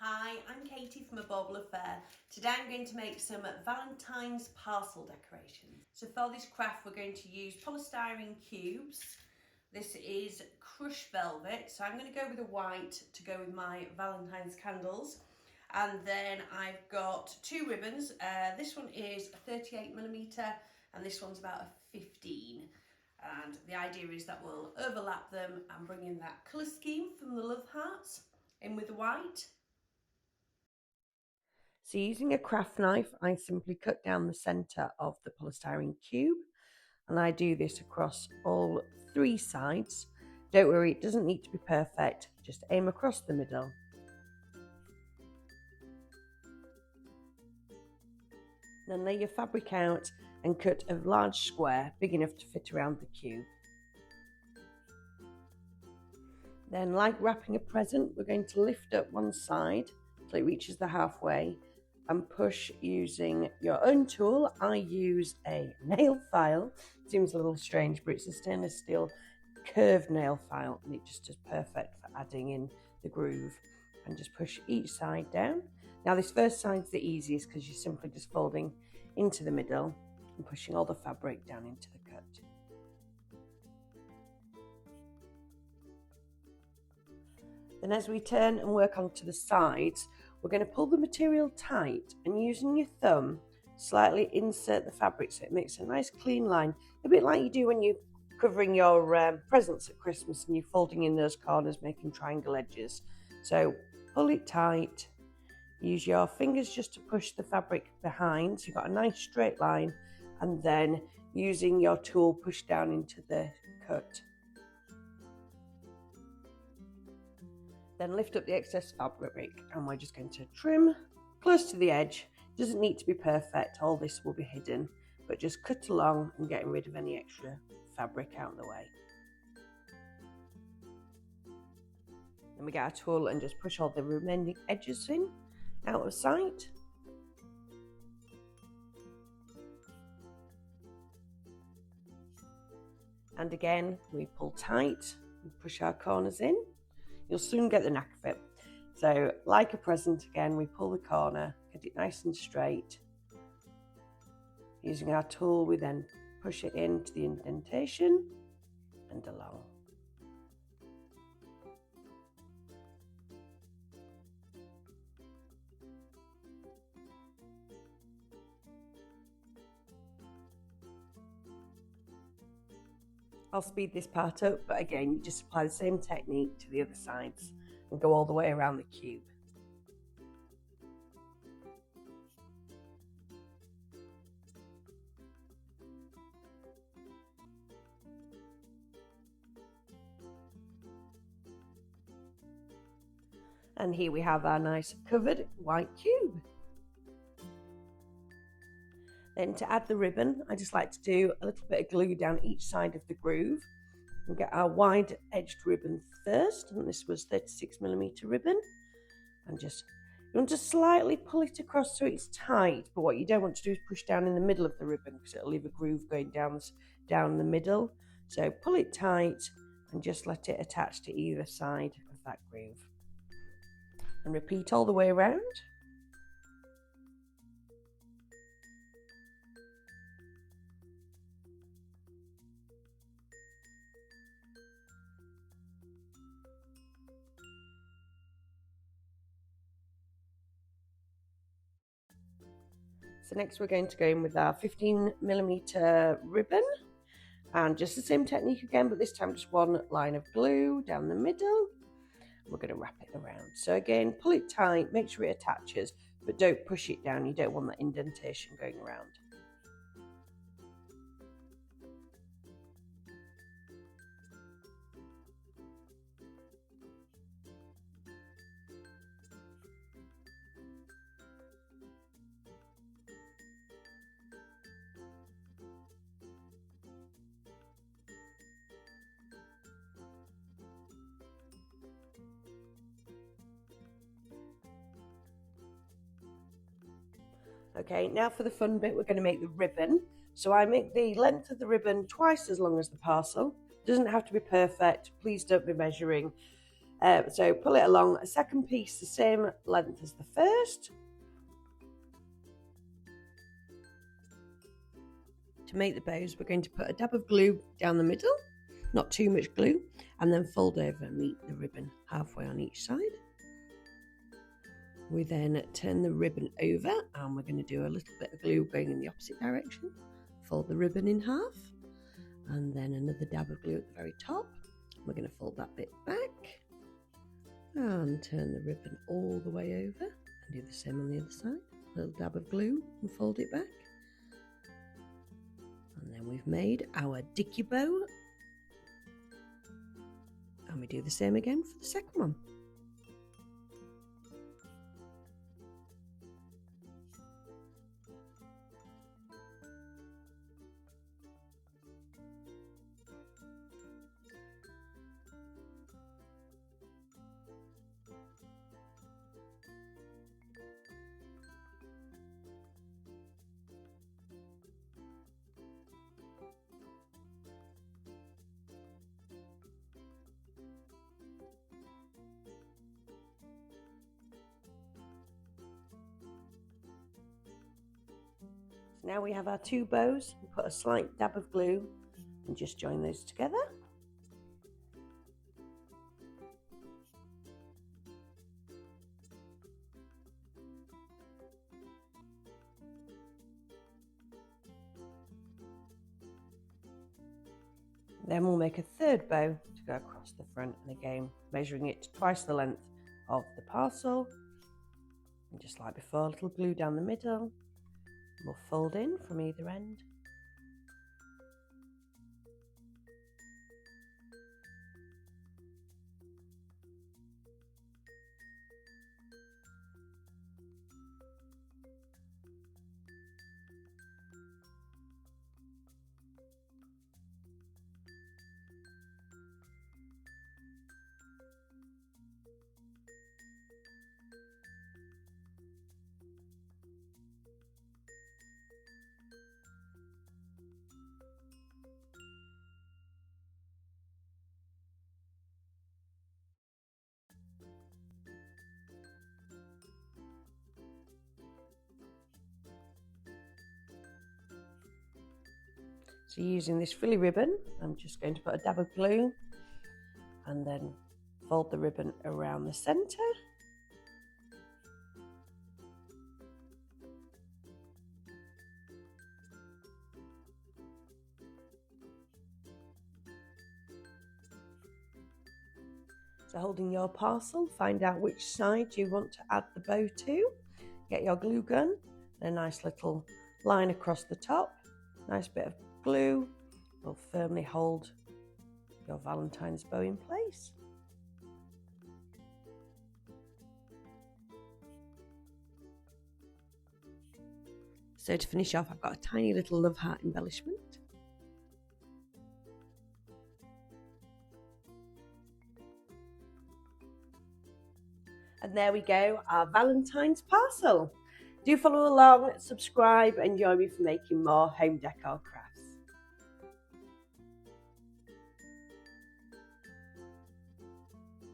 Hi, I'm Katie from A Bauble Affair. Today I'm going to make some Valentine's parcel decorations. So for this craft we're going to use polystyrene cubes. This is crushed velvet, so I'm going to go with a white to go with my Valentine's candles. And then I've got two ribbons. This one is a 38mm and this one's about a 15. And the idea is that we'll overlap them and bring in that colour scheme from the love hearts in with the white. So using a craft knife, I simply cut down the centre of the polystyrene cube, and I do this across all three sides. Don't worry, it doesn't need to be perfect, just aim across the middle. Then lay your fabric out and cut a large square big enough to fit around the cube. Then, like wrapping a present, we're going to lift up one side till it reaches the halfway and push using your own tool. I use a nail file. Seems a little strange, but it's a stainless steel curved nail file and it just is perfect for adding in the groove. And just push each side down. Now this first side's the easiest because you're simply just folding into the middle and pushing all the fabric down into the cut. Then as we turn and work onto the sides, we're going to pull the material tight and using your thumb, slightly insert the fabric so it makes a nice clean line, a bit like you do when you're covering your presents at Christmas and you're folding in those corners, making triangle edges. So pull it tight, use your fingers just to push the fabric behind so you've got a nice straight line, and then using your tool push down into the cut. Then lift up the excess fabric and we're just going to trim close to the edge. It doesn't need to be perfect, all this will be hidden, but just cut along and getting rid of any extra fabric out of the way. Then we get our tool and just push all the remaining edges in, out of sight. And again, we pull tight and push our corners in. You'll soon get the knack of it. So like a present again, we pull the corner, get it nice and straight. Using our tool, we then push it into the indentation and along. I'll speed this part up, but again, you just apply the same technique to the other sides and go all the way around the cube. And here we have our nice covered white cube. Then to add the ribbon, I just like to do a little bit of glue down each side of the groove and get our wide edged ribbon first, and this was 36mm ribbon, and you want to slightly pull it across so it's tight, but what you don't want to do is push down in the middle of the ribbon because it'll leave a groove going down the middle. So pull it tight and just let it attach to either side of that groove and repeat all the way around. So next we're going to go in with our 15mm ribbon and just the same technique again, but this time just one line of glue down the middle. We're going to wrap it around. So again, pull it tight, make sure it attaches, but don't push it down. You don't want that indentation going around. Okay, now for the fun bit, we're going to make the ribbon. So I make the length of the ribbon twice as long as the parcel. It doesn't have to be perfect. Please don't be measuring. So pull it along a second piece the same length as the first. To make the bows, we're going to put a dab of glue down the middle, not too much glue, and then fold over and meet the ribbon halfway on each side. We then turn the ribbon over and we're going to do a little bit of glue going in the opposite direction. Fold the ribbon in half and then another dab of glue at the very top. We're going to fold that bit back and turn the ribbon all the way over and do the same on the other side. A little dab of glue and fold it back. And then we've made our dicky bow. And we do the same again for the second one. Now we have our two bows. We'll put a slight dab of glue and just join those together. Then we'll make a third bow to go across the front, and again measuring it to twice the length of the parcel. And just like before, a little glue down the middle. We'll fold in from either end. So using this frilly ribbon, I'm just going to put a dab of glue and then fold the ribbon around the centre. So holding your parcel, find out which side you want to add the bow to. Get your glue gun, and a nice little line across the top. Nice bit of glue will firmly hold your Valentine's bow in place. So to finish off, I've got a tiny little love heart embellishment. And there we go, our Valentine's parcel. Do follow along, subscribe, and join me for making more home decor crafts.